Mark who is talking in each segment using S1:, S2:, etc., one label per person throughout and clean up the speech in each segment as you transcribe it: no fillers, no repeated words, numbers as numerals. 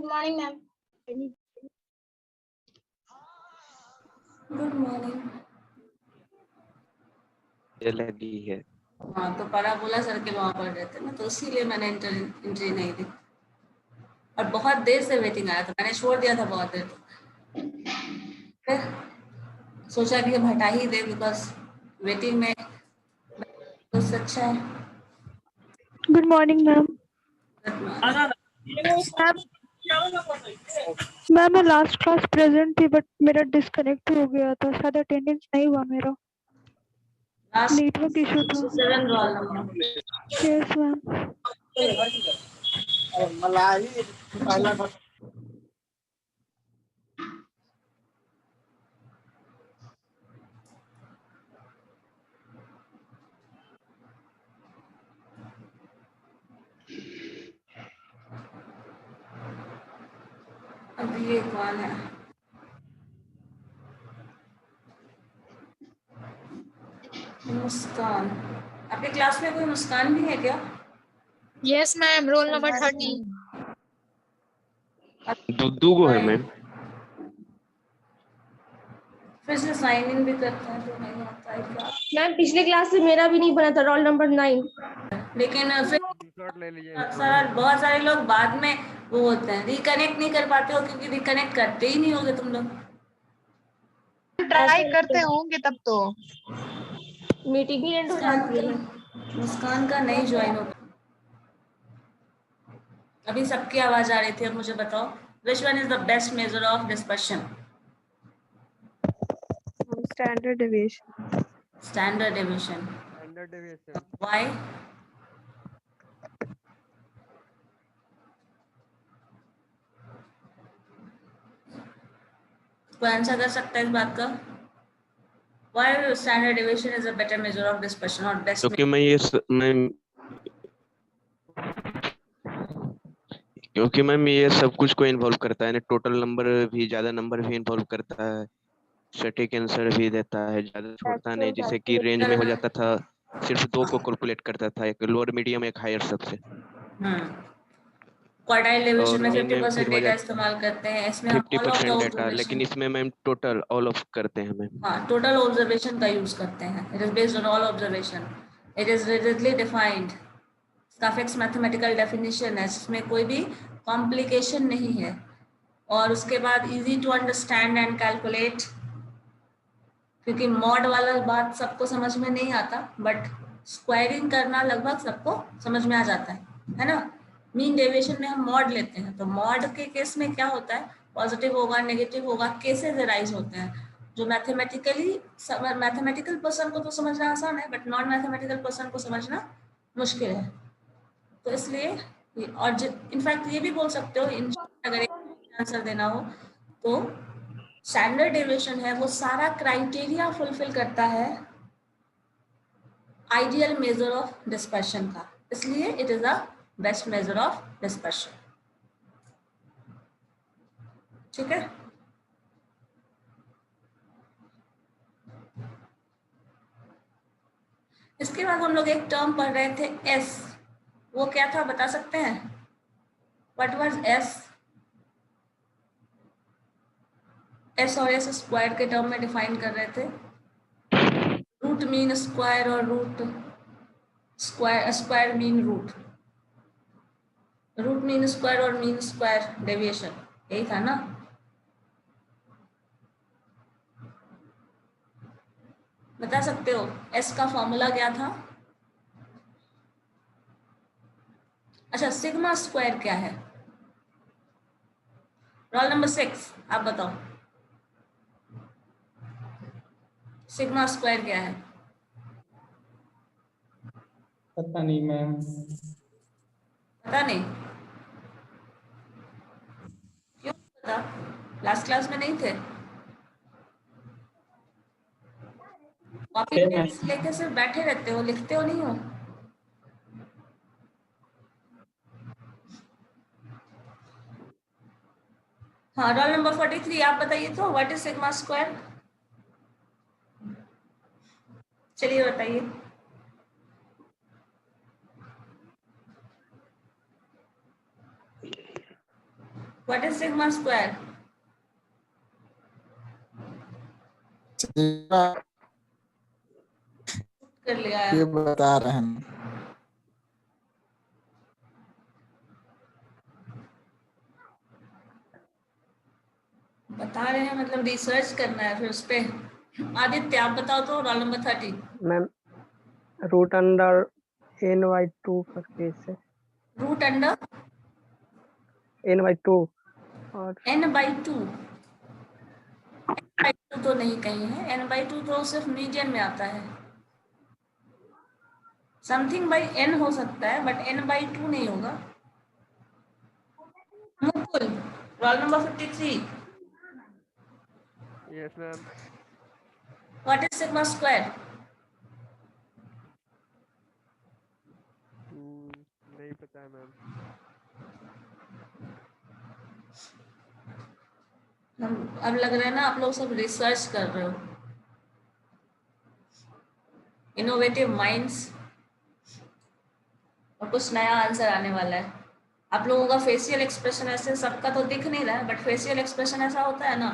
S1: Good morning ma'am.
S2: Good morning.
S3: लगी है।
S2: हाँ तो पराबोला सर के वहाँ पढ़ रहे थे ना, तो इसीलिए मैंने एंट्री नहीं दी और बहुत देर से वेटिंग आया था, मैंने छोड़ दिया था बहुत देर तक। फिर सोचा कि अब हटा ही दे, बिकॉज वेटिंग में उससे अच्छा है।
S4: Good morning ma'am. मैम मैं लास्ट क्लास प्रेजेंट थी बट मेरा डिस्कनेक्ट हो गया था, शायद अटेंडेंस नहीं हुआ मेरा, नेटवर्क इशू था।
S2: 7 रोल नंबर।
S4: Yes ma'am.
S2: अब ये कौन है? मुस्कान। आपके क्लास में कोई मुस्कान भी है क्या?
S1: Yes ma'am, role number 30।
S3: दो गो है मैम।
S2: फिर से साइन इन भी करते हैं तो नहीं आता है क्या?
S5: मैम पिछले क्लास से मेरा भी नहीं बना था, रोल नंबर 9।
S2: लेकिन फिर अक्सर बहुत सारे लोग बाद में वो होते हैं, रिकनेक्ट नहीं कर पाते हो क्योंकि रिकनेक्ट करते ही नहीं होगे तुम लोग।
S1: ट्राई करते होंगे तब तो।
S5: मीटिंग ही एंड हो जाती है।
S2: मुस्कान का नहीं ज्वाइन हो। अभी सबकी आवाज आ रही थी, अब मुझे बताओ which one is the best measure of dispersion?
S4: Standard deviation.
S2: Standard deviation. Why? कोई आंसर कर सकता है इस बात का? Why standard deviation is a better measure of dispersion or best?
S3: क्योंकि मैम ये सब कुछ को इन्वॉल्व करता है, टोटल नंबर भी, ज्यादा नंबर भी इन्वॉल्व करता है, सटीक आंसर भी देता है, ज्यादा छोड़ता नहीं, जिसे कि रेंज में हो जाता था सिर्फ 2 को कैलकुलेट करता था, एक लोअर मीडियम एक हायर सबसे।
S2: क्वार्टाइल डेविएशन में
S3: और
S2: 50% डेटा इस्तेमाल करते हैं, इसमें हम ऑल ऑफ द
S3: 50% डेटा, लेकिन
S2: ऑब्जर्वेशन,
S3: इसमें मैम टोटल ऑल ऑफ करते हैं मैम।
S2: हाँ टोटल ऑब्जर्वेशन का यूज करते हैं। It is based on all observation, it is rigidly defined, इसका फिक्स मैथमेटिकल डेफिनेशन है, जिसमें कोई भी कॉम्प्लिकेशन नहीं है। और उसके बाद easy to understand and calculate, क्योंकि मॉड वाला बात सबको समझ में नहीं आता, बट स्क्वायरिंग करना लगभग सबको समझ में आ जाता है ना। मीन डेविएशन में हम मॉड लेते हैं, तो मॉड के केस में क्या होता है, पॉजिटिव होगा नेगेटिव होगा, केसेस अराइज होते हैं जो मैथमेटिकल पर्सन को तो समझना आसान है, बट नॉन मैथमेटिकल पर्सन को समझना मुश्किल है। तो इसलिए और इनफैक्ट ये भी बोल सकते हो, अगर आंसर देना हो तो स्टैंडर्ड डेविएशन है वो सारा क्राइटेरिया फुलफिल करता है आइडियल मेजर ऑफ डिस्पर्शन का, इसलिए it is a best measure of dispersion. ठीक है, इसके बाद हम लोग एक टर्म पढ़ रहे थे एस, वो क्या था बता सकते हैं? What was S? एस और एस स्क्वायर के टर्म में डिफाइन कर रहे थे, रूट मीन स्क्वायर और root square mean root, root mean square और मीन स्क्वायर डेविएशन, यही था ना। बता सकते हो एस का फॉर्मूला क्या था? अच्छा, सिग्मा स्क्वायर क्या है? रोल नंबर 6 आप बताओ, सिग्मा स्क्वायर क्या है?
S6: पता नहीं मैम।
S2: पता नहीं? क्यों पता? लास्ट क्लास में नहीं थे? कॉपी लेके सिर्फ बैठे रहते हो, लिखते हो नहीं हो? हाँ, रोल नंबर 43 आप बताइए तो, व्हाट इज सिग्मा स्क्वायर? चलिए बताइए। What is sigma square? कर लिया है।
S7: ये बता रहे हैं।
S2: बता रहे हैं मतलब रिसर्च करना है फिर उस पे। आदित्य आप बताओ तो, roll number 30।
S8: Ma'am root under n/2 करके इसे
S2: रूट अंडर
S8: n/2 और
S2: n/2। n/2 तो नहीं कहीं है, n/2 तो सिर्फ मीडियन में आता है। समथिंग बाई n हो सकता है बट n/2 नहीं होगा। Mukul roll number 53।
S9: Yes ma'am.
S2: What is sigma square?
S9: नहीं पता है मैम।
S2: अब लग रहा है ना आप लोग सब रिसर्च कर रहे हो। इनोवेटिव माइंड्स, और कुछ नया आंसर आने वाला है। आप लोगों का फेशियल एक्सप्रेशन ऐसे, सबका तो दिख नहीं रहा है बट फेशियल एक्सप्रेशन ऐसा होता है ना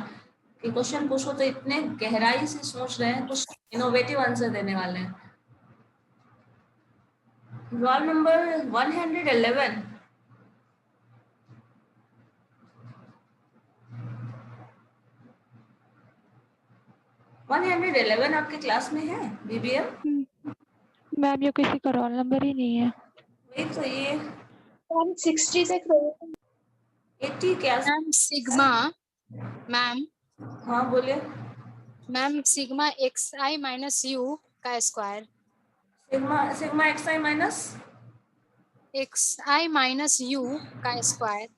S2: कि क्वेश्चन पूछो तो इतने गहराई से सोच रहे हैं, कुछ इनोवेटिव आंसर देने वाले हैं। Roll number 111। आपके क्लास में है बीबीएम?
S4: मैम ये किसी का रोल नंबर ही नहीं है।
S2: वही तो, ये
S5: 160 से
S2: 80 क्या?
S1: मैम सिग्मा, मैम
S2: हाँ बोलिए।
S1: Ma'am sigma xi minus u का square.
S2: Sigma xi minus
S1: xi minus u का स्क्वायर।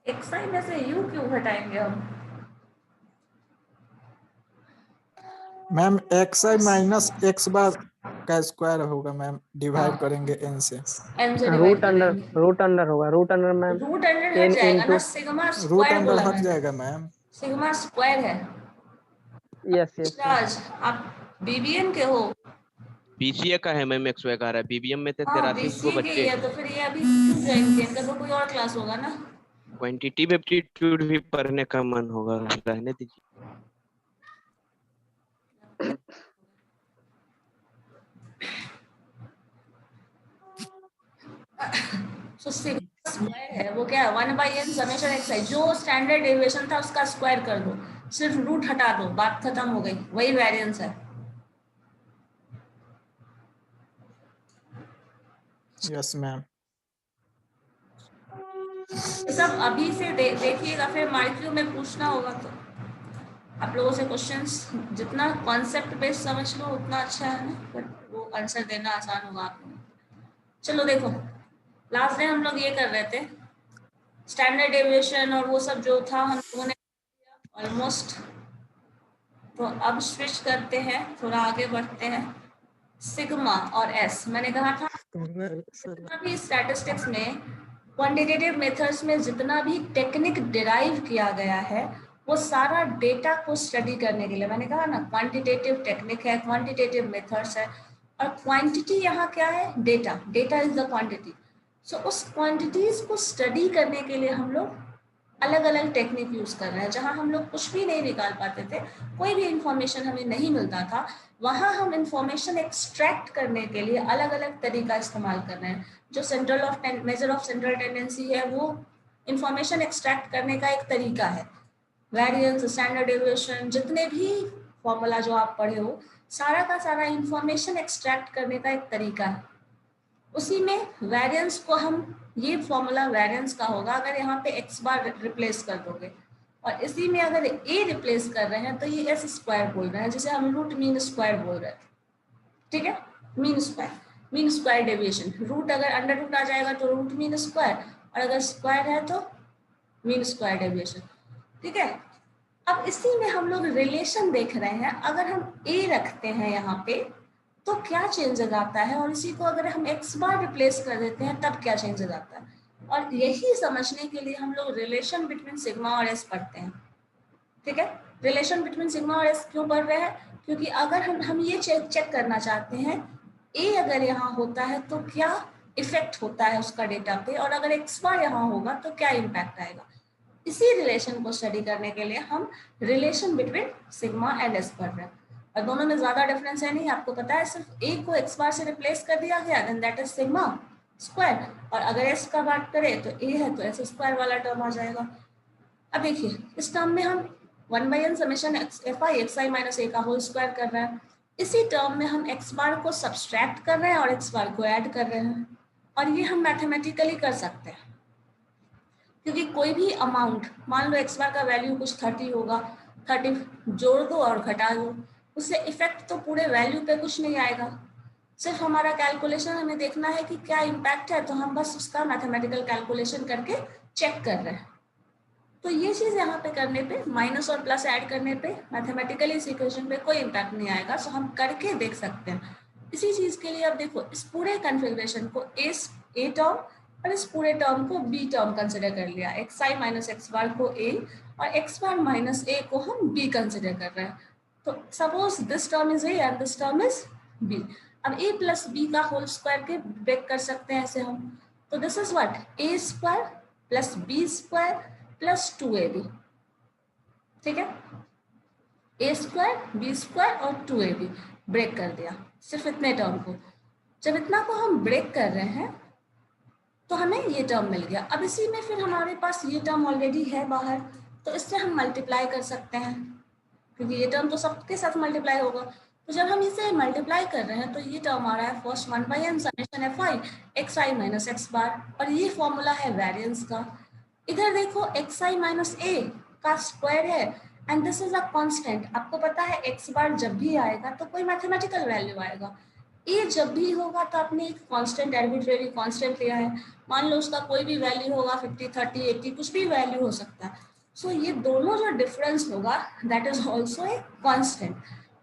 S2: xi में से u क्यों घटाएंगे हम?
S7: Ma'am xi minus x bar का स्क्वायर होगा मैम, डिवाइड करेंगे n से।
S2: n से डिवाइड करेंगे।
S8: रूट अंडर होगा। Root under ma'am
S2: root under हट
S8: n
S2: जाएगा ना,
S8: into
S2: sigma
S7: root
S2: square
S7: under
S2: बोला
S7: हट
S2: मैंने।
S7: जाएगा मैम।
S2: सिग्मा स्क्वायर है।
S8: यस यस
S2: राज आप बीबीएम के हो?
S3: बीसीए का है मैम, एक्स आ रहा है। बीबीएम में थे
S2: हाँ
S3: 83 को
S2: बीसीए के ही
S3: बच्चे।
S2: है, तो फिर ये अभी क्यों ज्वाइन किया? इनका तो कोई और क्लास होगा ना।
S3: क्वांटिटेटिव एप्टीट्यूड भी पढ़ने का मन होगा, रहने दीजिए।
S2: तो सिग्मा स्क्वायर है, वो क्या है? 1/n समेशन xi, जो स्टैंडर्ड डेविएशन था उसका स्क्वायर कर दो, सिर्फ रूट हटा दो, बात खत्म हो गई। वही वेरिएंस है।
S7: Yes ma'am.
S2: सब अभी से देखिएगा, फिर मार्क्यू में पूछना होगा तो आप लोगों से क्वेश्चंस जितना कॉन्सेप्ट बेस्ड समझ लो उतना अच्छा है ना, बट वो आंसर देना आसान होगा आप लोगों को। चलो देखो, लास्ट डे हम लोग ये कर रहे थे स्टैंडर्ड डेविएशन और वो सब जो था हम लोगों ने ऑलमोस्ट। तो अब स्विच करते हैं, थोड़ा आगे बढ़ते हैं। सिग्मा और एस, मैंने कहा था जितना भी स्टैटिस्टिक्स में क्वांटिटेटिव मेथड्स में जितना भी टेक्निक डिराइव किया गया है वो सारा डेटा को स्टडी करने के लिए, मैंने कहा ना क्वांटिटेटिव टेक्निक है, क्वांटिटेटिव मेथड्स है, और क्वांटिटी यहाँ क्या है? Data. Data is the quantity. So उस क्वांटिटीज को स्टडी करने के लिए हम लोग अलग अलग टेक्निक यूज कर रहे हैं। जहां हम लोग कुछ भी नहीं निकाल पाते थे, कोई भी इंफॉर्मेशन हमें नहीं मिलता था, वहां हम इंफॉर्मेशन एक्सट्रैक्ट करने के लिए अलग अलग तरीका इस्तेमाल कर रहे हैं। जो मेजर ऑफ सेंट्रल टेंडेंसी है वो इंफॉर्मेशन एक्सट्रैक्ट करने का एक तरीका है। वेरिएंस, स्टैंडर्ड डेविएशन, जितने भी फॉर्मूला जो आप पढ़े हो, सारा का सारा इंफॉर्मेशन एक्सट्रैक्ट करने का एक तरीका है। उसी में वेरिएंस को हम, ये फॉर्मूला वेरिएंस का होगा अगर यहाँ पे x बार रिप्लेस कर दोगे, और इसी में अगर a रिप्लेस कर रहे हैं तो ये s स्क्वायर बोल रहे हैं, जिसे हम रूट मीन स्क्वायर बोल रहे हैं। ठीक है, मीन स्क्वायर डेविएशन। रूट अगर अंडर रूट आ जाएगा तो रूट मीन स्क्वायर, और अगर स्क्वायर है तो मीन स्क्वायर डेविएशन। ठीक है, अब इसी में हम लोग रिलेशन देख रहे हैं। अगर हम a रखते हैं यहाँ पे तो क्या चेंजेस आता है, और इसी को अगर हम x बार रिप्लेस कर देते हैं तब क्या चेंजेस आता है। और यही समझने के लिए हम लोग रिलेशन बिटवीन सिग्मा और s पढ़ते हैं। ठीक है, रिलेशन बिटवीन सिग्मा और s क्यों पढ़ रहे हैं? क्योंकि अगर हम ये चेक करना चाहते हैं a अगर यहाँ होता है तो क्या इफेक्ट होता है उसका डेटा पे, और अगर x बार यहाँ होगा तो क्या इम्पैक्ट आएगा। इसी रिलेशन को स्टडी करने के लिए हम relation between sigma and S पढ़ रहे हैं, और दोनों में ज्यादा डिफरेंस है नहीं, आपको पता है, सिर्फ ए को एक्स बार से रिप्लेस कर दिया गया, then that is sigma square, और अगर एस का बात करें तो ए है तो एस स्क्वायर वाला टर्म आ जाएगा। अब देखिए इस टर्म में हम 1/n summation F I X I minus A का होल स्क्वायर कर रहे हैं, इसी टर्म में हम एक्स बार को सब्सट्रैक्ट कर रहे हैं और एक्स बार को ऐड कर रहे हैं, और ये हम मैथमेटिकली कर सकते हैं, क्योंकि कोई भी अमाउंट, मान लो एक्स बार का वैल्यू कुछ 30 होगा, 30 जोड़ दो और घटा दो, उससे इफेक्ट तो पूरे वैल्यू पे कुछ नहीं आएगा, सिर्फ हमारा कैलकुलेशन हमें देखना है कि क्या इम्पैक्ट है, तो हम बस उसका मैथमेटिकल कैलकुलेशन करके चेक कर रहे हैं। तो ये चीज यहाँ पे करने पे, माइनस और प्लस ऐड करने पे मैथमेटिकली इस इक्वेशन पे कोई इम्पैक्ट नहीं आएगा, सो हम करके देख सकते हैं। इसी चीज के लिए अब देखो इस पूरे कन्फिग्रेशन को ए टर्म और इस पूरे टर्म को बी टर्म कंसिडर कर लिया, एक्स आई माइनस एक्स बार को ए और एक्स बार माइनस ए को हम बी कंसिडर कर रहे हैं। तो suppose this term is a and this term is b, अब ए प्लस बी का होल स्क्वायर के ब्रेक कर सकते हैं ऐसे हम, तो this is what a square plus B square plus 2ab, ठीक है, ए स्क्वायर बी स्क्वायर और 2ab ब्रेक कर दिया सिर्फ इतने टर्म को। जब इतना को हम ब्रेक कर रहे हैं तो हमें ये टर्म मिल गया। अब इसी में फिर हमारे पास ये टर्म ऑलरेडी है बाहर, तो इससे हम मल्टीप्लाई कर सकते हैं, क्योंकि ये टर्म तो सबके साथ मल्टीप्लाई होगा। तो जब हम इसे मल्टीप्लाई कर रहे हैं तो ये टर्म आ रहा है first 1/n summation F I X I minus x bar, और ये फॉर्मूला है वेरिएंस का। इधर देखो एक्स आई माइनस ए का स्क्वायर है and this is a constant. आपको पता है एक्स बार जब भी आएगा तो कोई मैथमेटिकल वैल्यू आएगा, ए जब भी होगा तो आपने एक कांस्टेंट आर्बिट्रेरी कांस्टेंट लिया है, मान लो उसका कोई भी वैल्यू होगा 50 30 80 कुछ भी वैल्यू हो सकता है। सो ये दोनों जो डिफरेंस होगा that is also a constant,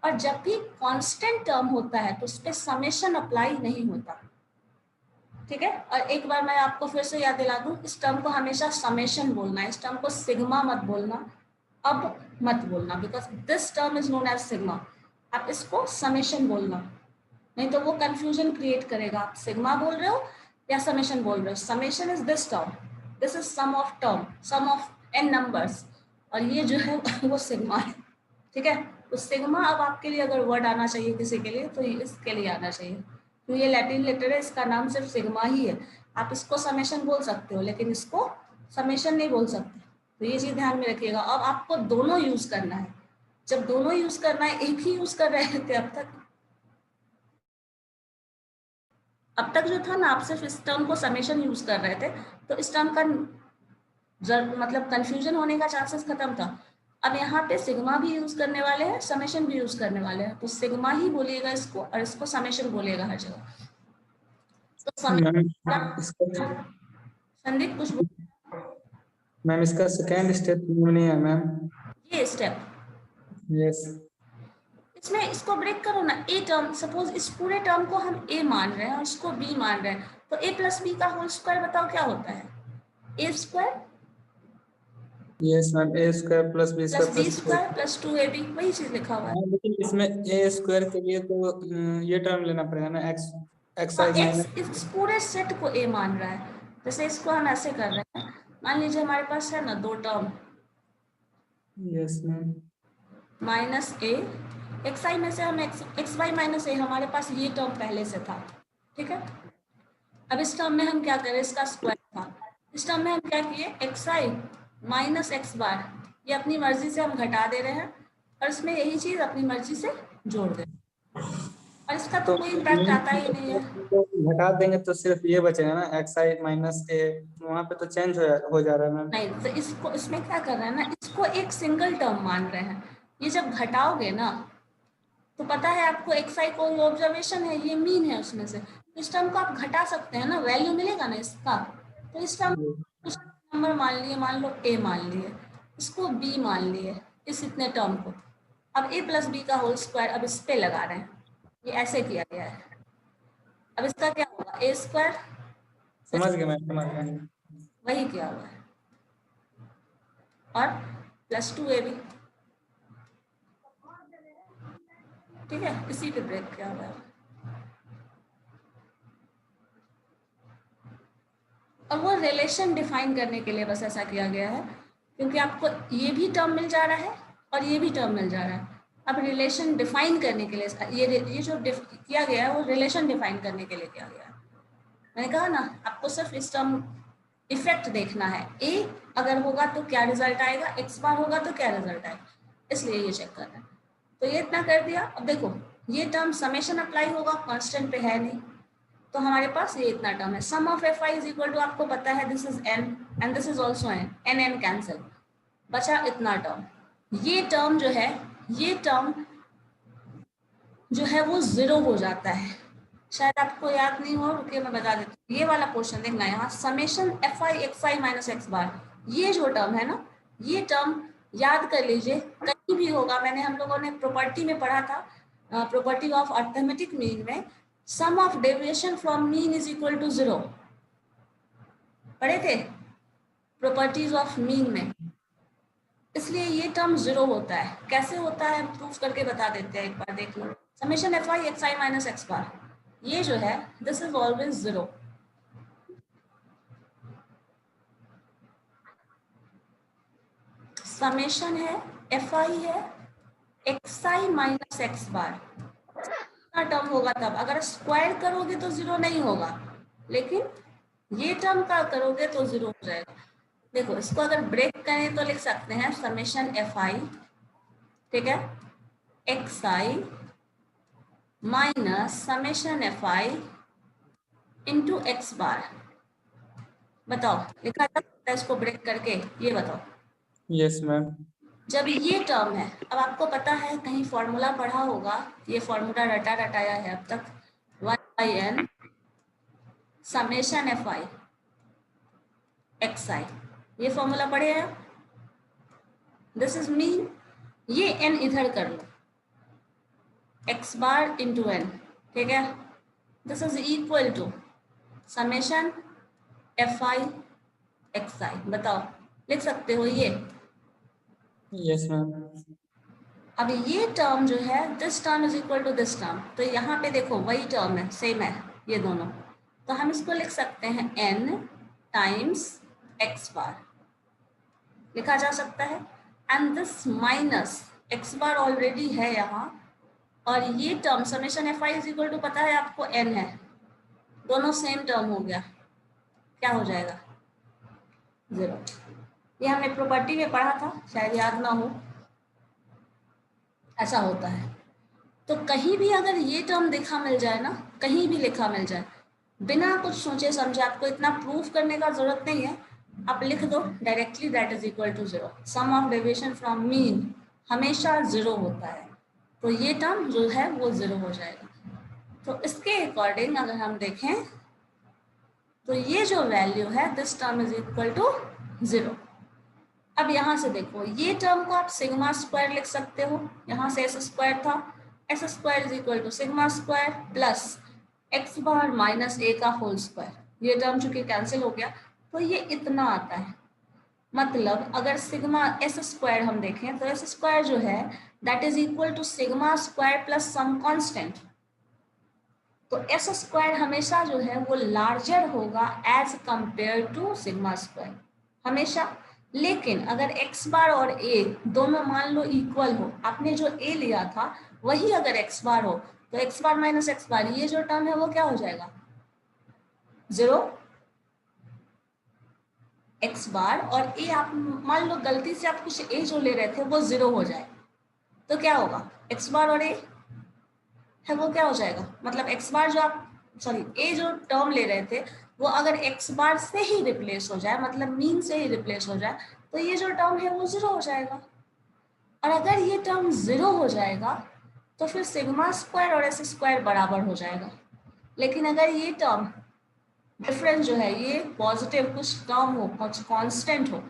S2: और जब भी कांस्टेंट टर्म होता है तो उस पर समेशन अप्लाई नहीं होता, ठीक है। और एक बार मैं आपको फिर से याद दिला दूं, इस टर्म को हमेशा समेशन बोलना है, इस टर्म को सिग्मा मत बोलना, अब मत बोलना, because this term is known as sigma. आप इसको समेशन बोलना, नहीं तो वो कंफ्यूजन क्रिएट करेगा, आप सिग्मा बोल रहे हो या समेशन बोल रहे हो। Summation is this term, this is sum of term, sum of n numbers, और ये जो है वो सिग्मा है, ठीक है। तो सिग्मा अब आपके लिए अगर वर्ड आना चाहिए किसी के लिए तो इसके लिए आना चाहिए, तो ये लैटिन लेटर है, इसका नाम सिर्फ सिग्मा ही है। आप इसको समेशन बोल सकते हो लेकिन इसको समेशन नहीं बोल सकते, तो ये चीज ध्यान में रखिएगा। अब आपको दोनों यूज करना है, जब दोनों यूज करना है, एक ही यूज कर रहे थे अब तक जो था ना, आप सिर्फ इस टर्म को समेशन यूज कर रहे थे, तो इस टर्म का मतलब कंफ्यूजन होने का चांसेस खत्म था। अब यहाँ पे सिग्मा भी यूज करने वाले हैं, समेशन भी यूज करने वाले हैं, तो सिग्मा ही बोलिएगा इसको और इसको समेशन बोलिएगा हर जगह। तो संदीप कुछ
S6: मैम इसका सेकेंड स्टेप नहीं है मैम,
S2: ये स्टेप,
S6: यस,
S2: इसमें इसको ब्रेक करो ना। ए टर्म, सपोज इस पूरे टर्म को हम ए मान रहे हैं और इसको बी मान रहे हैं, तो ए प्लस बी का होल स्क्वायर बताओ क्या होता है, A square,
S6: yes ma'am, A square plus B
S2: square plus 2ab, वही चीज लिखा हुआ है।
S6: लेकिन इसमें ए स्क्वायर के लिए तो ये टर्म लेना पड़ेगा ना, एक्स आई
S2: इस पूरे सेट को ए मान रहा है, जैसे इसको हम ऐसे कर रहे हैं, मान लीजिए हमारे पास है ना दो टर्म,
S6: यस मैम,
S2: माइनस ए एक्स आई में से हम एक्स वाई माइनस ए, हमारे पास ये टर्म पहले से था, ठीक है। अब इस टर्म में हम क्या करें, इसका स्क्वायर था, इस टर्म में हम क्या किए, x I minus x bar, ये अपनी मर्जी से हम घटा दे रहे हैं और इसमें यही चीज अपनी मर्जी से जोड़ दे रहे हैं, और इसका तो कोई इम्पैक्ट आता ही नहीं है।
S6: तो घटा देंगे तो सिर्फ ये बचेगा ना, एक्स आई माइनस ए, वहाँ पे तो चेंज हो जा रहा है मैम।
S2: नहीं, तो इसको, इसमें क्या कर रहे हैं ना, इसको एक सिंगल टर्म मान रहे हैं, ये जब घटाओगे ना तो पता है आपको एक्स आई को ऑब्जर्वेशन है, ये मीन है उसमें से, इस टर्म को आप घटा सकते हैं ना, वैल्यू मिलेगा ना इसका, तो इस टर्म नंबर मान लिए, मान लो ए मान लिए, इसको बी मान लिए, इस इतने टर्म को। अब ए प्लस बी का होल स्क्वायर अब इस पे लगा रहे हैं, ये ऐसे किया गया है। अब इसका क्या होगा, ए स्क्वायर,
S6: समझ गया मैं, समझ गया,
S2: वही किया हुआ है, और प्लस 2ab, ठीक है, इसी पे ब्रेक किया हुआ है। और वो रिलेशन डिफाइन करने के लिए बस ऐसा किया गया है। क्योंकि आपको ये भी टर्म मिल जा रहा है और ये भी टर्म मिल जा रहा है। अब रिलेशन डिफाइन करने के लिए ये जो किया गया है वो रिलेशन डिफाइन करने के लिए किया गया है। मैंने कहा ना आपको सिर्फ इस टर्म इफेक्ट देखना है, ए अगर होगा तो क्या रिजल्ट आएगा, एक्स बार होगा तो क्या रिजल्ट आएगा, इसलिए ये चेक करना है। तो ये इतना कर दिया। अब देखो ये टर्म समेशन अप्लाई होगा, कांस्टेंट पे है नहीं, तो हमारे पास ये इतना टर्म है। Sum of F I is equal to, आपको पता है this is N and this is also N, N N cancel, बचा इतना टर्म। ये टर्म जो है, ये टर्म जो है वो 0 हो जाता है। शायद आपको याद नहीं हो, रुकिए मैं बता देती हूँ। ये वाला पोर्शन देखना, यहाँ summation F I X I minus x bar, ये जो टर्म है ना, ये टर्म याद कर लीजिए कहीं भी होगा। मैंने हम लोगों ने प्रॉपर्टी में पढ़ा था, प्रॉपर्टी ऑफ अर्थमेटिक मीन में, sum of deviation from mean is equal to 0 पढ़े थे प्रॉपर्टीज ऑफ मीन में। इसलिए ये टर्म 0 होता है। कैसे होता है प्रूफ करके बता देते हैं, एक बार देख लो। Summation F I X I minus x bar, ये जो है दिस इज ऑलवेज 0। समेशन है एफ आई है X I minus x bar, term होगा तब। अगर स्क्वायर करोगे तो 0 नहीं होगा, लेकिन ये टर्म का करोगे तो 0 हो जाएगा। देखो इसको अगर ब्रेक करें तो लिख सकते हैं समेशन एफ आई, ठीक है, X I minus summation F I into X bar. बताओ लिखा जा सकता है इसको ब्रेक करके, ये बताओ।
S6: Yes ma'am.
S2: जब ये टर्म है, अब आपको पता है कहीं फॉर्मूला पढ़ा होगा, ये फॉर्मूला रटाया है अब तक, 1/n summation F I X I, ये फॉर्मूला पढ़े हैं। दिस इज मीन, ये n इधर कर लो, एक्स बार इंटू एन, ठीक है। This is equal to summation F I X I. बताओ लिख सकते हो ये?
S6: Yes ma'am.
S2: अब ये टर्म जो है, this term is equal to this term, तो यहाँ पे देखो वही टर्म है, सेम है ये दोनों, तो हम इसको लिख सकते हैं n टाइम्स एक्स बार, लिखा जा सकता है। And this minus x bar already है यहाँ, और ये term summation F I is equal to पता है आपको n है, दोनों सेम टर्म हो गया, क्या हो जाएगा 0। ये हमने प्रॉपर्टी में पढ़ा था, शायद याद ना हो, ऐसा होता है। तो कहीं भी अगर ये टर्म लिखा मिल जाए ना, कहीं भी लिखा मिल जाए, बिना कुछ सोचे समझे, आपको इतना प्रूफ करने का जरूरत नहीं है, आप लिख दो directly that is equal to 0। Sum of deviation from mean हमेशा 0 होता है, तो ये टर्म जो है वो 0 हो जाएगा। तो इसके अकॉर्डिंग अगर हम देखें तो ये जो वैल्यू है, this term is equal to 0। अब यहाँ से देखो, ये टर्म को आप सिग्मा स्क्वायर लिख सकते हो, यहाँ से एस स्क्वायर था, S square is equal to sigma square plus X bar minus A का होल स्क्वायर। ये टर्म चूंकि कैंसिल हो गया तो ये इतना आता है। मतलब अगर सिग्मा एस स्क्वायर हम देखें तो एस स्क्वायर जो है that is equal to sigma square plus some constant. तो एस स्क्वायर हमेशा जो है वो लार्जर होगा as compare to sigma square, हमेशा। लेकिन अगर एक्स बार और ए दोनों मान लो इक्वल हो, आपने जो ए लिया था वही अगर एक्स बार हो, तो x bar minus x bar, ये जो टर्म है वो क्या हो जाएगा 0। एक्स बार और ए, आप मान लो गलती से आप कुछ ए जो ले रहे थे वो 0 हो जाए, तो क्या होगा, एक्स बार और ए है वो क्या हो जाएगा, मतलब एक्स बार जो आप ए जो टर्म ले रहे थे वो अगर एक्स बार से ही रिप्लेस हो जाए, मतलब मीन से ही रिप्लेस हो जाए, तो ये जो टर्म है वो 0 हो जाएगा। और अगर ये टर्म 0 हो जाएगा तो फिर सिग्मा स्क्वायर और एस स्क्वायर बराबर हो जाएगा। लेकिन अगर ये टर्म डिफरेंस जो है ये पॉजिटिव कुछ कम हो, कुछ कांस्टेंट हो,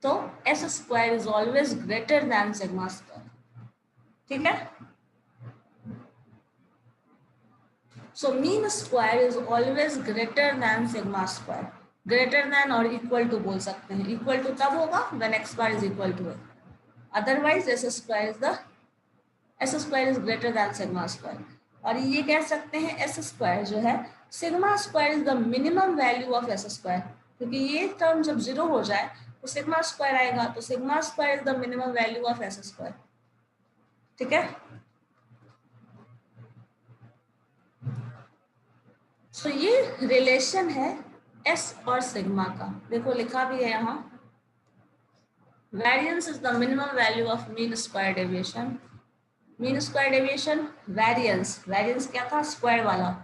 S2: तो S square is always greater than sigma square, ठीक है। So mean square is always greater than sigma square. Greater than और equal to बोल सकते हैं। Equal to तब होगा when x bar is equal to a. Otherwise s square is greater than sigma square. और ये कह सकते हैं s square जो है, sigma square is the minimum value of s square. क्योंकि ये टर्म जब 0 हो जाए तो सिग्मा स्क्वायर आएगा, तो sigma square is the minimum value of S square. ठीक है, सो ये रिलेशन है एस और सिग्मा का। देखो लिखा भी है यहाँ, variance is the minimum value of mean square deviation. Mean square deviation, variance, variance क्या था, स्क्वायर वाला।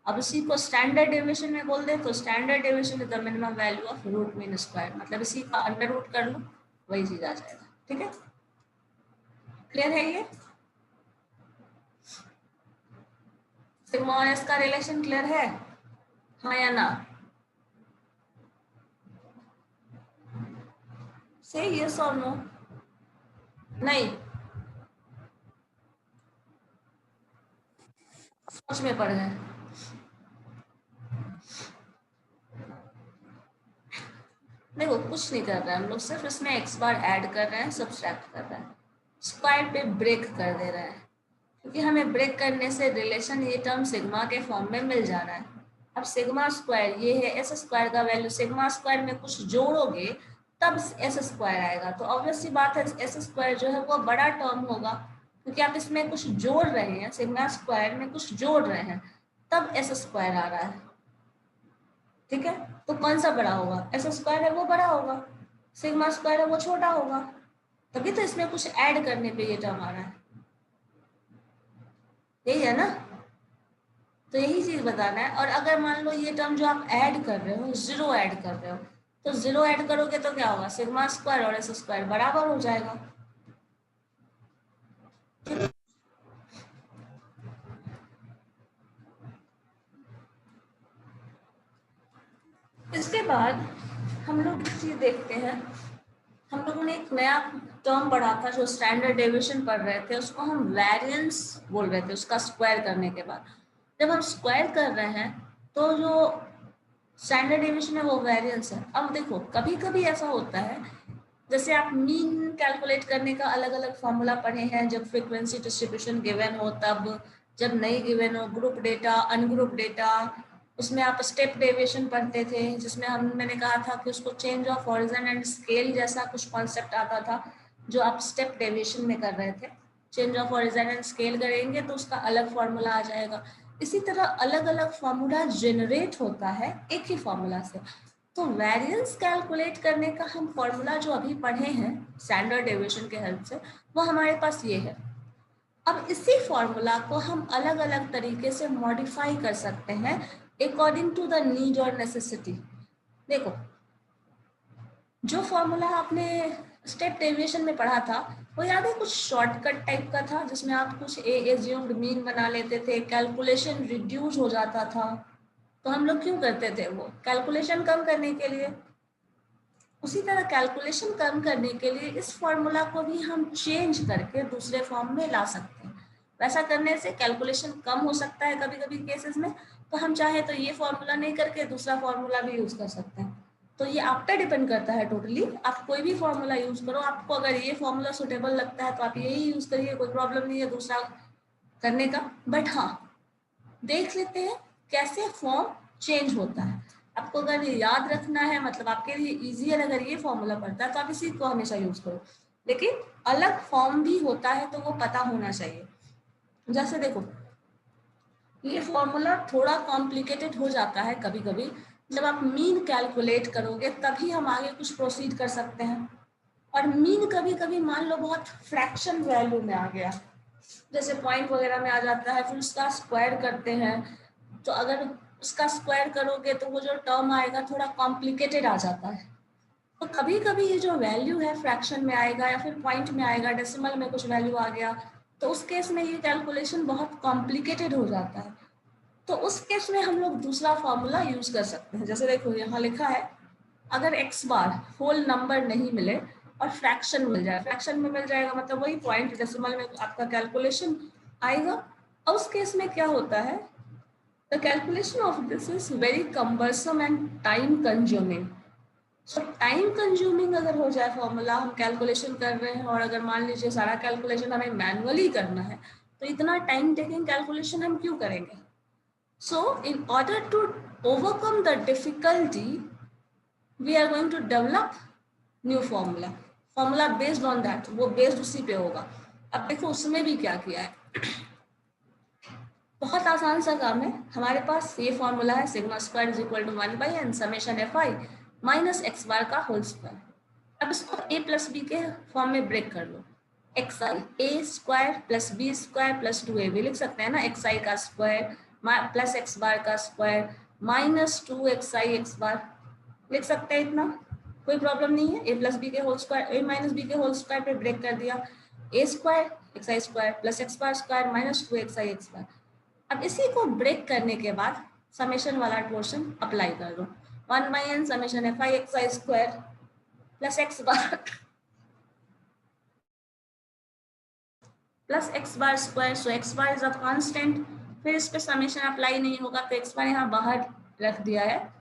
S2: अब इसी को स्टैंडर्ड डेविएशन में बोल दे तो standard deviation is the minimum value of root mean square, मतलब इसी का अंडर रूट कर लो, वही चीज आ जाएगा। ठीक है, क्लियर है ये? सिग्मा और एस का रिलेशन क्लियर है, हाँ या ना? से यस और नो? नहीं, सोच में पड़ गए। देखो कुछ नहीं कर रहे हैं हम लोग, सिर्फ इसमें एक्स बार ऐड कर रहे हैं, सब्सट्रैक्ट कर रहे हैं, स्क्वायर पे ब्रेक कर दे रहे हैं, क्योंकि हमें ब्रेक करने से रिलेशन ये टर्म सिग्मा के फॉर्म में मिल जा रहा है। अब सिग्मा स्क्वायर ये है, एस स्क्वायर का वैल्यू सिग्मा स्क्वायर में कुछ जोड़ोगे तब एस स्क्वायर आएगा, तो ऑब्वियस सी बात है एस स्क्वायर जो है वो बड़ा टर्म होगा, क्योंकि आप इसमें कुछ जोड़ रहे हैं, सिग्मा स्क्वायर में कुछ जोड़ रहे हैं, तब एस स्क्वायर आ रहा है। ठीक है, तो कौन सा बड़ा होगा, एस स्क्वायर है वो बड़ा होगा, सिग्मा स्क्वायर है वो छोटा होगा, तभी तो इसमें कुछ ऐड करने पे ये टर्म आ रहा है। यही है ना, तो यही चीज बताना है। और अगर मान लो ये टर्म जो आप ऐड कर रहे हो, जीरो ऐड कर रहे हो, तो जीरो ऐड करोगे तो क्या होगा, सिग्मा स्क्वायर और एस स्क्वायर बराबर हो जाएगा। इसके बाद हम लोग एक चीज देखते हैं, हम लोगों ने एक नया टर्म पढ़ा था जो स्टैंडर्ड डेविएशन पढ़ रहे थे, उसको हम वेरिएंस बोल रहे थे, उसका स्क्वायर करने के बाद जब हम स्क्वायर कर रहे हैं तो जो स्टैंडर्ड डेविएशन है वो वेरिएंस है। अब देखो कभी कभी ऐसा होता है, जैसे आप मीन कैलकुलेट करने का अलग अलग फॉर्मूला पढ़े हैं, जब फ्रीक्वेंसी डिस्ट्रीब्यूशन गिवन हो तब, जब नहीं गिवन हो, ग्रुप डेटा, अनग्रुप डेटा, उसमें आप स्टेप डेविएशन पढ़ते थे, जिसमें मैंने कहा था कि उसको change of origin and scale जैसा कुछ कॉन्सेप्ट आता था जो आप स्टेप डेविएशन में कर रहे थे। Change of origin and scale करेंगे तो उसका अलग फॉर्मूला आ जाएगा। इसी तरह अलग अलग फॉर्मूला जनरेट होता है एक ही फॉर्मूला से। तो वेरिएंस कैलकुलेट करने का हम फॉर्मूला जो अभी पढ़े हैं स्टैंडर्ड डेविएशन के हेल्प से, वो हमारे पास ये है। अब इसी फॉर्मूला को हम अलग अलग तरीके से मॉडिफाई कर सकते हैं अकॉर्डिंग टू द नीड और नेसेसिटी। देखो जो फॉर्मूला आपने स्टेप डेविएशन में पढ़ा था वो याद है, कुछ शॉर्टकट टाइप का था जिसमें आप कुछ एज्यूम्ड मीन बना लेते थे, कैलकुलेशन रिड्यूस हो जाता था। तो हम लोग क्यों करते थे, वो कैलकुलेशन कम करने के लिए। उसी तरह कैलकुलेशन कम करने के लिए इस फॉर्मूला को भी हम चेंज करके दूसरे फॉर्म में ला सकते हैं। वैसा करने से कैलकुलेशन कम हो सकता है कभी कभी केसेस में, तो हम चाहे तो ये फॉर्मूला नहीं करके दूसरा फॉर्मूला भी यूज कर सकते हैं। तो ये आप पे डिपेंड करता है टोटली, आप कोई भी फॉर्मूला यूज करो। आपको अगर ये फॉर्मूला सुटेबल लगता है तो आप यही यूज करिए, कोई प्रॉब्लम नहीं है दूसरा करने का। बट हाँ, देख लेते हैं कैसे फॉर्म चेंज होता है। आपको अगर ये याद रखना है, मतलब आपके लिए इजी है, अगर ये फॉर्मूला पड़ता है तो आप इसी को हमेशा यूज करो। लेकिन अलग फॉर्म भी होता है तो वो पता होना चाहिए। जैसे देखो ये फॉर्मूला थोड़ा कॉम्प्लिकेटेड हो जाता है कभी कभी, जब आप मीन कैलकुलेट करोगे तभी हम आगे कुछ प्रोसीड कर सकते हैं। और मीन कभी कभी मान लो बहुत फ्रैक्शन वैल्यू में आ गया, जैसे पॉइंट वगैरह में आ जाता है, फिर उसका स्क्वायर करते हैं, तो अगर उसका स्क्वायर करोगे तो वो जो टर्म आएगा थोड़ा कॉम्प्लिकेटेड आ जाता है। तो कभी कभी ये जो वैल्यू है फ्रैक्शन में आएगा या फिर पॉइंट में आएगा, डेसिमल में कुछ वैल्यू आ गया, तो उस केस में ये कैलकुलेशन बहुत कॉम्प्लिकेटेड हो जाता है। तो उस केस में हम लोग दूसरा फॉर्मूला यूज कर सकते हैं। जैसे देखो यहाँ लिखा है, अगर एक्स बार होल नंबर नहीं मिले और फ्रैक्शन मिल जाए, फ्रैक्शन में मिल जाएगा मतलब वही पॉइंट डेसिमल में आपका कैलकुलेशन आएगा। और उस केस में क्या होता है, the calculation of this is very cumbersome and time consuming. So time consuming अगर हो जाए फॉर्मूला, हम कैलकुलेशन कर रहे हैं और अगर मान लीजिए सारा कैलकुलेशन हमें मैनुअली करना है, तो इतना टाइम टेकिंग कैलकुलेशन हम क्यों करेंगे। So in order to overcome the difficulty, we are going to develop new formula, formula based on that, वो बेस्ड उसी पे होगा। अब देखो उसमें भी क्या किया है, बहुत आसान सा काम है। हमारे पास ये फॉर्मूला है sigma square is equal to 1/n summation fi minus x bar का होल स्क्वायर। अब इसको a प्लस बी के फॉर्म में ब्रेक कर लो, xi a square plus B square plus 2ab लिख सकते हैं ना, xi का स्क्वायर प्लस एक्स बार का स्क्वायर माइनस 2xi एक्स बार लिख सकते हैं, इतना कोई प्रॉब्लम नहीं है। a प्लस बी के whole square a minus B के होल स्क्वायर पे ब्रेक कर दिया, a square xi square plus X bar square minus 2xi X bar. अब इसी को ब्रेक करने के बाद समेशन वाला पोर्शन अप्लाई कर दो, 1/n summation fi xi square plus X bar plus X bar square, so x bar is a constant. फिर इस पे समेशन अप्लाई नहीं होगा तो एक्स बार यहाँ बाहर रख दिया है,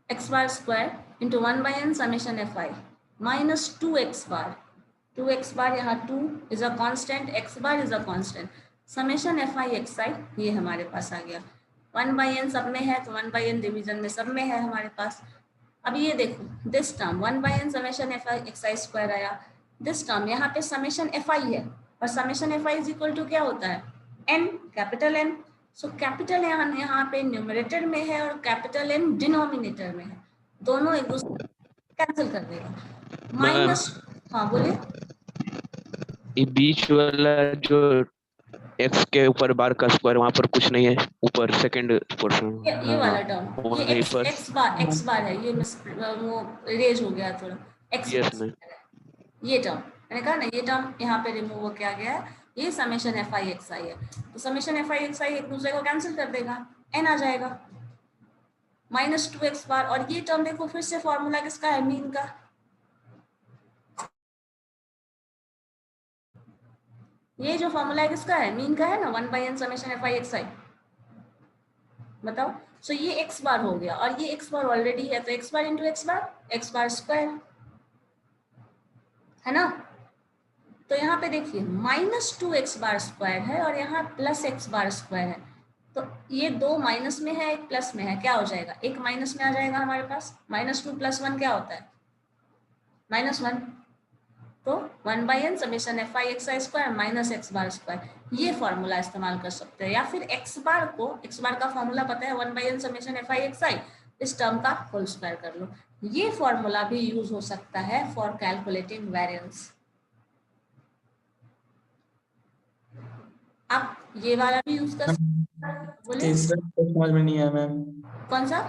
S2: X bar square into 1/n summation fi minus 2x bar, 2x bar यहाँ 2 is a constant, x bar is a constant, summation fi xi ये हमारे पास आ गया। 1/n सब में है तो 1/n डिवीजन में सब में है हमारे पास। अब ये देखो this term 1/n summation fi xi square आया, दिस टर्म यहाँ पे समेशन fi है और summation fi is equal to क्या होता है, n, capital N। So capital यहाँ पे न्यूमरेटर में है और कैपिटल N डिनोमिनेटर में है, दोनों एक दूसरे कैंसिल कर देगा माइनस। हाँ बोलिए।
S3: ये बीच वाला जो x के ऊपर बार का स्क्वायर वहां पर कुछ नहीं है, ऊपर सेकंड पोर्शन
S2: ये वाला टर्म ये x बार है, ये वो इरेज हो गया थोड़ा, x ये टर्म मैंने कहा ना, ये टर्म यहाँ पे रिमूव हो क्या गया है, ये समेशन fi xi है, तो समेशन fi xi एक दूसरे को कैंसिल कर देगा, n आ जाएगा माइनस 2x बार। और ये टर्म देखो फिर से फॉर्मूला किसका है, मीन का, ये जो फॉर्मूला है किसका है, मीन का है ना, 1/n समेशन fi xi। बताओ, सो ये एक्स बार हो गया और ये एक्स बार ऑलरेडी है, तो x bar into X bar square है ना। तो यहाँ पे देखिए माइनस 2x बार स्क्वायर है और यहाँ प्लस एक्स बार स्क्वायर है, तो ये दो माइनस में है एक प्लस में है, क्या हो जाएगा, एक माइनस में आ जाएगा हमारे पास, -2 + 1 क्या होता है, -1। तो 1/n summation fi xi square minus x bar square, ये फॉर्मूला इस्तेमाल कर सकते हैं। या फिर एक्स बार का फॉर्मूला पता है 1/n समेशन fi xi, इस टर्म का होल स्क्वायर कर लो। ये फॉर्मूला भी यूज हो सकता है फॉर कैलकुलेटिंग वेरिएंस। आप ये वाला भी यूज कर सकते हैं।
S6: तीसरा स्टेप समझ में नहीं आया मैम,
S2: कौन सा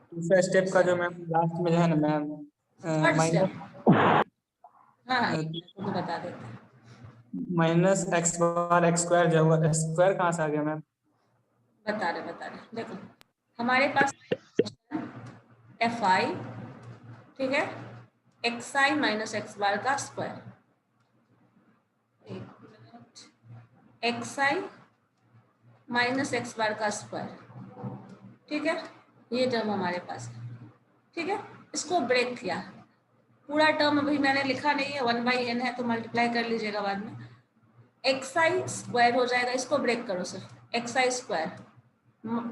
S6: तीसरा स्टेप का जो मैम लास्ट में जो है ना मैम,
S2: हाँ तो बता देते हैं,
S6: माइनस एक्स बार एक्स स्क्वायर जो हुआ, स्क्वायर कहाँ से आ गया मैम,
S2: बता रहे देखो हमारे पास fi ठीक है xi माइनस एक्स बार का square, xi minus x bar का स्क्वायर, ठीक है, ये टर्म हमारे पास है, ठीक है। इसको ब्रेक किया, पूरा टर्म अभी मैंने लिखा नहीं है, 1/n है तो मल्टीप्लाई कर लीजिएगा बाद में, xi स्क्वायर हो जाएगा, इसको ब्रेक करो सिर्फ, xi square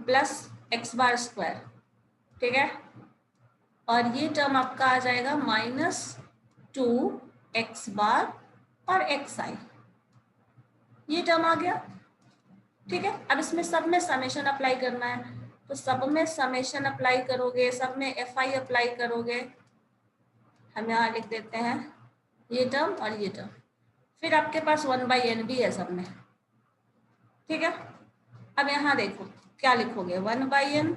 S2: plus X bar square, ठीक है, और ये टर्म आपका आ जाएगा -2x बार और xi, ये टर्म आ गया, ठीक है। अब इसमें सब में समेशन अप्लाई करना है, तो सब में समेशन अप्लाई करोगे, सब में fi अप्लाई करोगे, हम यहाँ लिख देते हैं ये टर्म और ये टर्म, फिर आपके पास 1/n भी है सब में, ठीक है। अब यहाँ देखो क्या लिखोगे, 1/n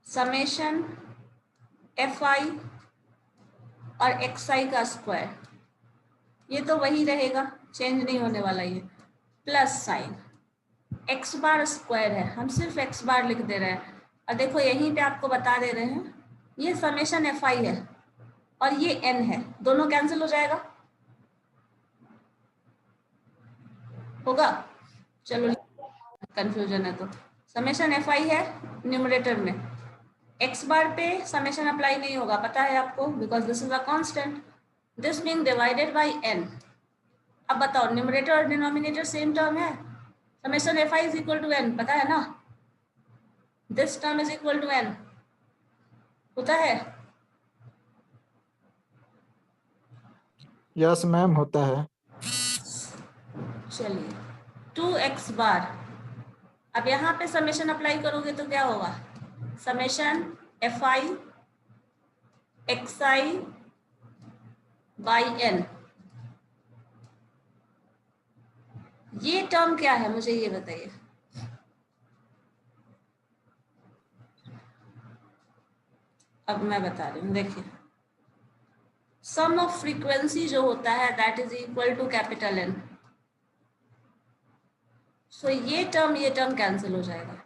S2: समेशन fi और xi का स्क्वायर, ये तो वही रहेगा, चेंज नहीं होने वाला, ये plus sine x bar square है, हम सिर्फ एक्स बार लिख दे रहे हैं, और देखो यहीं पे आपको बता दे रहे हैं ये समेशन fi है और ये n है, दोनों कैंसिल हो जाएगा, होगा, चलो कंफ्यूजन है तो समेशन fi है न्यूमरेटर में, एक्स बार पे समेशन अप्लाई नहीं होगा, पता है आपको, because this is a constant, this being divided by n। अब बताओ न्यूमरेटर और डिनोमिनेटर सेम टर्म है, summation fi is equal to n, पता है ना, this term is equal to n, होता है?
S7: यस मैम होता है।
S2: चलिए 2x बार, अब यहाँ पे समेशन अप्लाई करोगे तो क्या होगा? Summation fi xi by n, ये टर्म क्या है मुझे ये बताइए। अब मैं बता रही हूँ, देखिए सम ऑफ फ्रीक्वेंसी जो होता है that is equal to capital N। So ये टर्म कैंसिल हो जाएगा,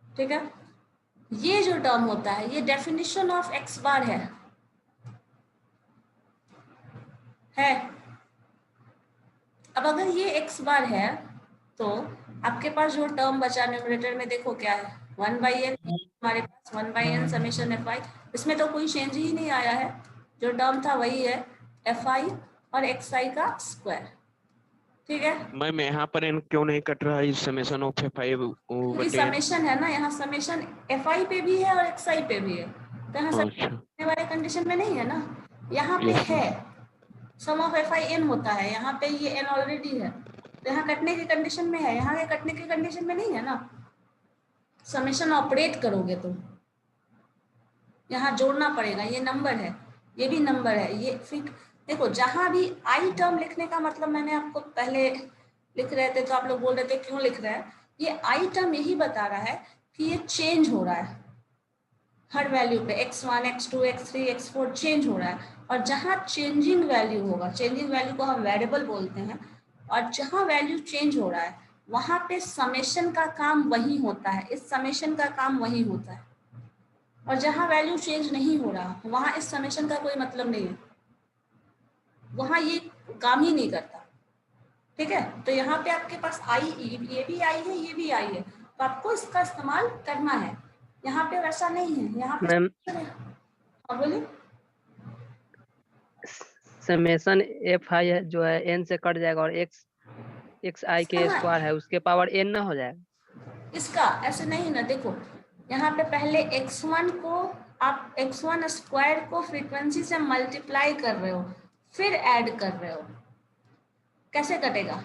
S2: ठीक है। ये जो टर्म होता है ये डेफिनेशन ऑफ x बार है। अब अगर ये x बार है तो आपके पास जो टर्म बचा न्यूमरेटर में देखो क्या है, 1/n, हमारे पास 1/n समेशन fi, इसमें तो कोई चेंज ही नहीं आया है, जो टर्म था वही है fi और xi का स्क्वायर, ठीक है।
S3: मैम यहाँ पर n क्यों नहीं कट रहा है? इस समेशन ऑफ fi
S2: क्योंकि समेशन है ना, यहाँ समेशन fi पे भी है और xi पे भी है, तो यहाँ समेशन वाले कंडीशन में नहीं है ना, यहाँ पे है सम ऑफ fi n होता है, यहाँ पे ये n ऑलरेडी है, तो यहाँ कटने की कंडीशन में है, यहाँ ये कटने की कंडीशन में नहीं है ना। समेशन ऑपरेट करोगे तो यहाँ जोड़ना पड़ेगा, ये नंबर है, ये भी नंबर है, ये फिर देखो जहां भी आई टर्म लिखने का मतलब मैंने आपको पहले लिख रहे थे तो आप लोग बोल रहे थे क्यों लिख रहे हैं, ये आई टर्म यही बता रहा है कि ये चेंज हो रहा है हर वैल्यू पे, x1 x2 x3 x4 change हो रहा है, और जहां चेंजिंग वैल्यू होगा, चेंजिंग वैल्यू को हम वेरिएबल बोलते हैं, और जहां वैल्यू चेंज हो रहा है वहां पे समेशन का काम वही होता है, इस समेशन का काम वही होता है, और जहां वैल्यू चेंज नहीं हो रहा वहां इस समेशन का कोई मतलब नहीं है, वहां ये काम ही नहीं करता, ठीक है। तो यहाँ पे आपके पास आई, ये भी आई है, ये भी आई है, तो आपको इसका इस्तेमाल करना है, यहाँ पे वैसा नहीं है। यहाँ पे
S8: मैम
S2: हाँ बोलिए।
S8: समेशन fi है जो है n से कट जाएगा, और xi के स्क्वायर है उसके पावर n ना हो जाएगा।
S2: इसका ऐसे नहीं ना, देखो यहाँ पे पहले x1 को आप x1 स्क्वायर को फ्रीक्वेंसी से मल्टीप्लाई कर रहे हो, फिर ऐड कर रहे हो, कैसे कटेगा?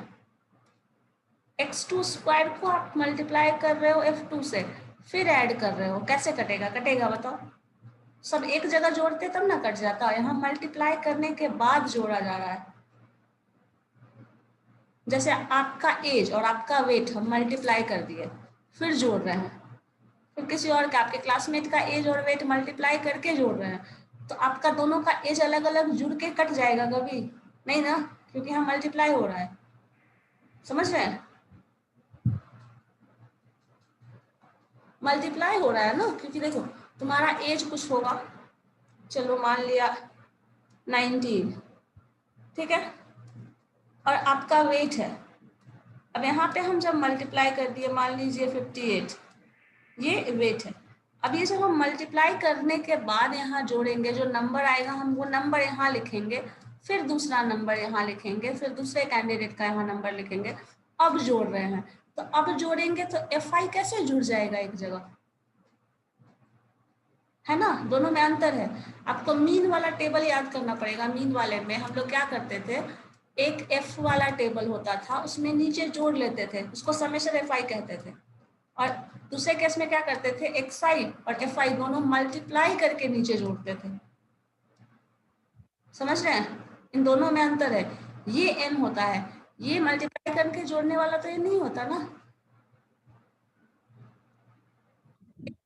S2: x2 स्क्वायर को आप मल्टीप्लाई कर रहे हो f2 से, फिर ऐड कर रहे हो, कैसे कटेगा? कटेगा बताओ? सब एक जगह जोड़ते तब ना कट जाता, यहाँ मल्टीप्लाई करने के बाद जोड़ा जा रहा है। जैसे आपका एज और आपका वेट हम मल्टीप्लाई कर दिए, फिर जोड़ रहे हैं, फिर किसी और का, आपके क्लासमेट का एज और वेट मल्टीप्लाई करके जोड़ रहे हैं, तो आपका दोनों का एज अलग अलग जुड़ के कट जाएगा कभी नहीं ना, क्योंकि यहाँ मल्टीप्लाई हो रहा है, समझ रहे हैं? मल्टीप्लाई हो रहा है ना, क्योंकि देखो तुम्हारा एज कुछ होगा, चलो मान लिया 19, ठीक है, और आपका वेट है, अब यहाँ पे हम जब मल्टीप्लाई कर दिए मान लीजिए 58, ये वेट है, अब ये जब हम मल्टीप्लाई करने के बाद यहाँ जोड़ेंगे, जो नंबर आएगा हम वो नंबर यहाँ लिखेंगे, फिर दूसरा नंबर यहाँ लिखेंगे, फिर दूसरे कैंडिडेट का यहाँ नंबर लिखेंगे, अब जोड़ रहे हैं, तो अब जोड़ेंगे तो fi कैसे जुड़ जाएगा एक जगह, है ना, दोनों में अंतर है। आपको मीन वाला टेबल याद करना पड़ेगा, मीन वाले में हम लोग क्या करते थे, एक f वाला टेबल होता था, उसमें नीचे जोड़ लेते थे, उसको समेशन fi कहते थे, और दूसरे केस में क्या करते थे, xi और fi दोनों मल्टीप्लाई करके नीचे जोड़ते थे, समझ रहे हैं? इन दोनों में अंतर है, ये n होता है, ये मल्टीप्लाई करके जोड़ने वाला तो ये नहीं होता ना।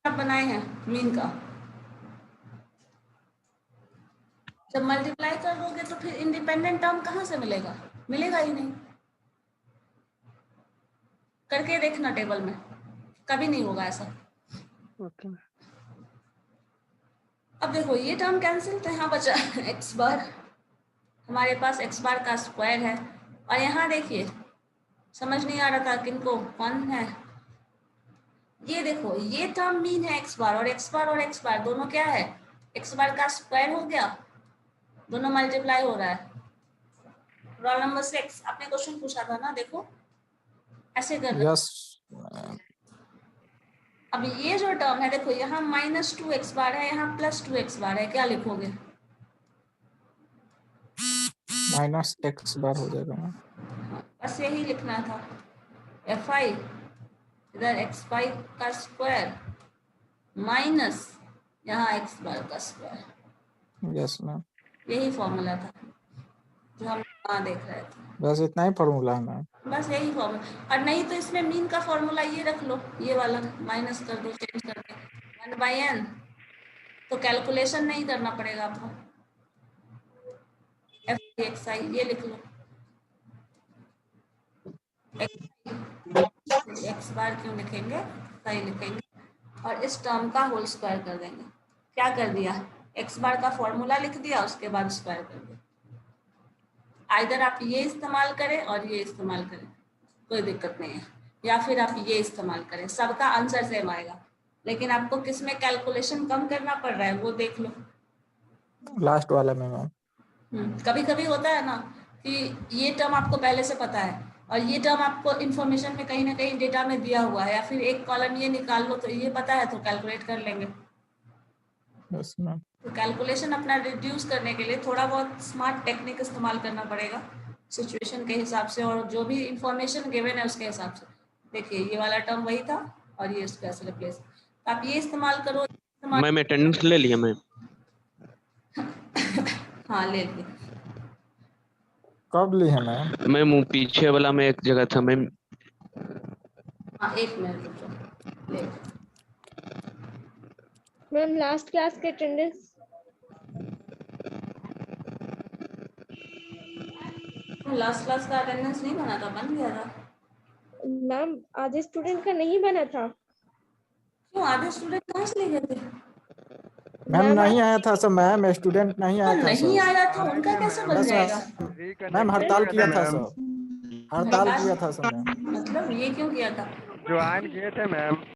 S2: आप बनाए हैं मीन का, जब मल्टीप्लाई कर दोगे तो फिर इंडिपेंडेंट टर्म कहाँ से मिलेगा? मिलेगा ही नहीं, करके देखना टेबल में, कभी नहीं होगा ऐसा।
S8: ओके।
S2: अब देखो ये टर्म कैंसिल, तो यहाँ बचा x बार, हमारे पास x बार का स्क्वायर है, और यहाँ देखिए समझ नहीं आ रहा था किनको, कौन है, ये देखो ये टर्म मीन है x बार, और x बार और x बार दोनों क्या है, x बार का स्क्वायर हो गया, दोनों मल्टीप्लाई हो रहा है। रोल नंबर 6 आपने क्वेश्चन पूछा था ना, देखो ऐसे कर रहे
S7: यस।
S2: अब ये जो टर्म है देखो यहाँ -2x बार है, यहाँ +2x बार है, क्या लिखोगे?
S7: -x बार हो जाएगा मैम।
S2: बस यही लिखना था। fi इधर x5 का स्क्वायर माइनस यहाँ x बार का स्क्वायर।
S7: यस मैम,
S2: यही फॉर्मूला था जो हम यहाँ देख रहे थे।
S7: बस इतना ही फॉर्मूला है मैम।
S2: बस यही फॉर्मूला, और नहीं तो इसमें मीन का फॉर्मूला ये रख लो, ये वाला माइनस कर दो, चेंज करके 1/n, तो कैलकुलेशन नहीं करना पड़ेगा आपको। f(xi) ये लिख लो, x बार क्यों लिखेंगे, सही लिखेंगे, और इस टर्म का होल स्क्वायर कर देंगे। क्या कर दिया, x बार का फॉर्मूला लिख दिया, उसके बाद स्क्वायर कर दिया। आइदर आप ये इस्तेमाल करें और ये इस्तेमाल करें, कोई दिक्कत नहीं है, या फिर आप ये इस्तेमाल करें, सबका आंसर सेम आएगा, लेकिन आपको किस में कैलकुलेशन कम करना पड़ रहा है वो देख लो।
S7: लास्ट वाला में मैम।
S2: कभी कभी होता है ना कि ये टर्म आपको पहले से पता है और ये टर्म आपको इंफॉर्मेशन में कहीं ना कहीं डेटा में दिया हुआ है, या फिर एक कॉलम ये निकाल लो तो ये पता है तो कैलकुलेट कर लेंगे।
S7: Yes ma'am.
S2: तो कैलकुलेशन अपना रिड्यूस करने के लिए थोड़ा बहुत स्मार्ट टेक्निक इस्तेमाल करना पड़ेगा सिचुएशन के हिसाब से, और जो भी इंफॉर्मेशन गिवन है उसके हिसाब से। देखिए ये वाला टर्म वही था और ये उसको ऐसे रिप्लेस, आप ये इस्तेमाल करो।
S3: मैम अटेंडेंस ले लिया मैम?
S2: हाँ ले लिया।
S7: कब ली है मैम?
S3: मैम पीछे वाला में एक जगह था मैम।
S2: हाँ 1 मिनट रुको, ले
S5: मैम लास्ट क्लास के अटेंडेंस
S2: लास्ट क्लास का अटेंडेंस नहीं बना था, बन गया था।
S5: मैम आधे स्टूडेंट का नहीं बना था।
S2: क्यों, आधे स्टूडेंट कहाँ से ले गए थे?
S7: मैम नहीं आया था सब मैम, स्टूडेंट नहीं आया था
S2: नहीं आया था, उनका कैसे बन जाएगा?
S7: मैम हड़ताल किया था सब, हड़ताल किया था सब मैम।
S2: मतलब ये क्यों किया था?
S9: ज्वाइन किए थे मैम।